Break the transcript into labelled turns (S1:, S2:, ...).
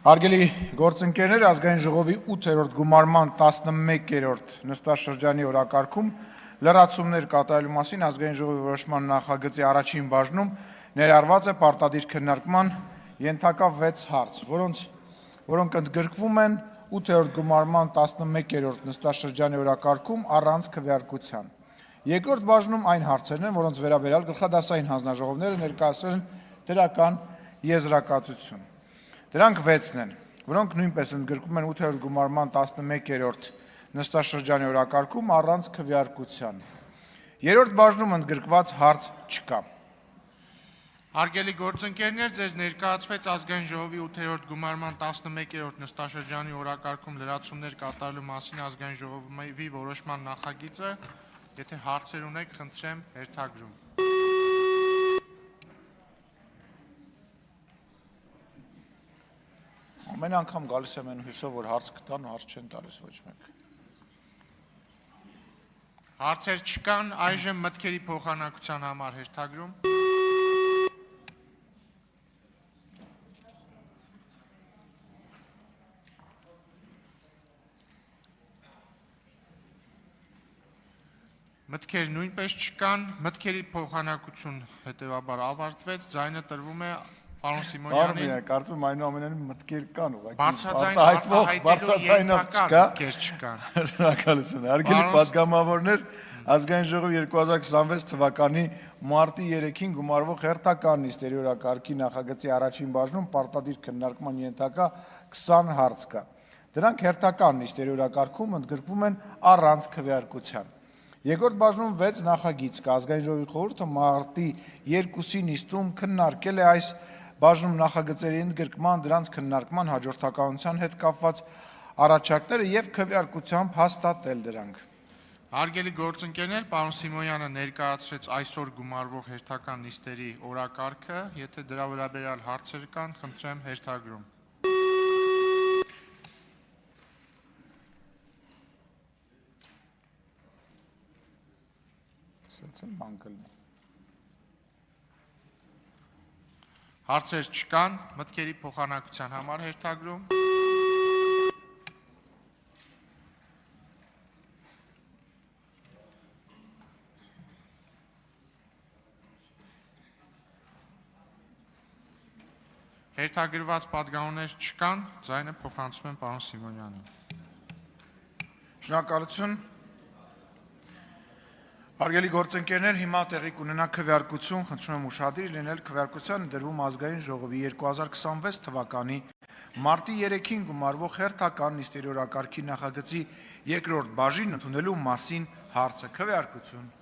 S1: Հարգելի գործընկերներ, ազգային ժողովի 8-րդ գումարման 11-րդ նստաշրջանի օրակարգում լրացումներ կատարելու մասին ազգային ժողովի որոշման նախագծի առաջին բաժնում ներառված է պարտադիր քննարկման ենթակա 6 հարց, որոնք ընդգրկվում են 8-րդ գումարման 11-րդ նստաշրջանի օրակարգում առանց քվեարկության։ Երկրորդ բաժնում այն հարցերն են, որոնց վերաբերյալ գլխադասային հանձնաժողովները ներկայացրել են դրական եզրակացություն։ Դրանք 6-ն են, որոնք նույնպես ընդգրկվում են 8-րդ գումարման 11-րդ նստաշրջանի օրակարգում առանց քվեարկության։ Երրորդ բաժնում ընդգրկված հարց չկա։
S2: Հարգելի գործընկերներ, ձեզ ներկայացվեց ազգային ժողովի 8-րդ գումարման 11-րդ նստաշրջանի օրակարգում լրացումներ կատարելու մասին ազգային ժողովի որոշման նախագիծը, եթե հարցեր ունեք, խնդրեմ հերթագրում։
S1: Ամեն անգամ գալիս եմ այն հույսով, որ հարց կտան, հարց չեն տալիս ոչ մեկ։
S2: Հարցեր չկան, այժմ մտքերի փոխանակության համար հերթագրում։ Մտքեր նույնպես չկան, մտքերի փոխանակություն հետևաբար ավարտվեց, ձայնը տրվում է պարոն Սիմոնյանին։
S1: Կարծում եմ այնուամենայնիվ մտքեր կան,
S2: բարձրաձայնով չկան։
S1: Շնորհակալություն։ Հարգելի պատգամավորներ, ազգային ժողովի 2026 թվականի մարտի 3-ին գումարվող հերթական նիստերի օրակարգի նախագծի առաջին բաժնում պարտադիր քննարկման ենթակա 20 հարց կա։ Դրանք հերթական նիստերի օրակարգում ընդգրկվում են առանց քվեարկության։ Երկրորդ բաժնում 6 նախագիծ կա, ազգային ժողովի խորհուրդը մարտի 2-ի նիստում քննարկել է այս բաժնում նախագծերի ընդգրկման, դրանց քննարկման հաջորդականության հետ կապված առաջարկները եւ քվեարկությամբ հաստատել դրանք։
S2: Հարգելի գործընկերներ, պարոն Սիմոնյանը ներկայացրեց այսօր գումարվող հերթական նիստերի օրակարգը, եթե դրա վերաբերյալ հարցեր կան, խնդրեմ հերթագրում։ Հարցեր չկան, մտքերի փոխանակության համար հերթագրում։ Հերթագրված պատգամավորներ չկան, ձայնը փոխանցում եմ պարոն Սիմոնյանին։
S1: Շնորհակալություն։ Հարգելի գործընկերներ, հիմա տեղի կունենա քվեարկություն, խնդրում եմ ուշադիր լինել, քվեարկության դրվում ազգային ժողովի 2026 թվականի մարտի 3-ին գումարվող հերթական նիստերի օրակարգի նախագծի երկրորդ բաժին ընդունելու մասին հարցը։ Քվեարկություն։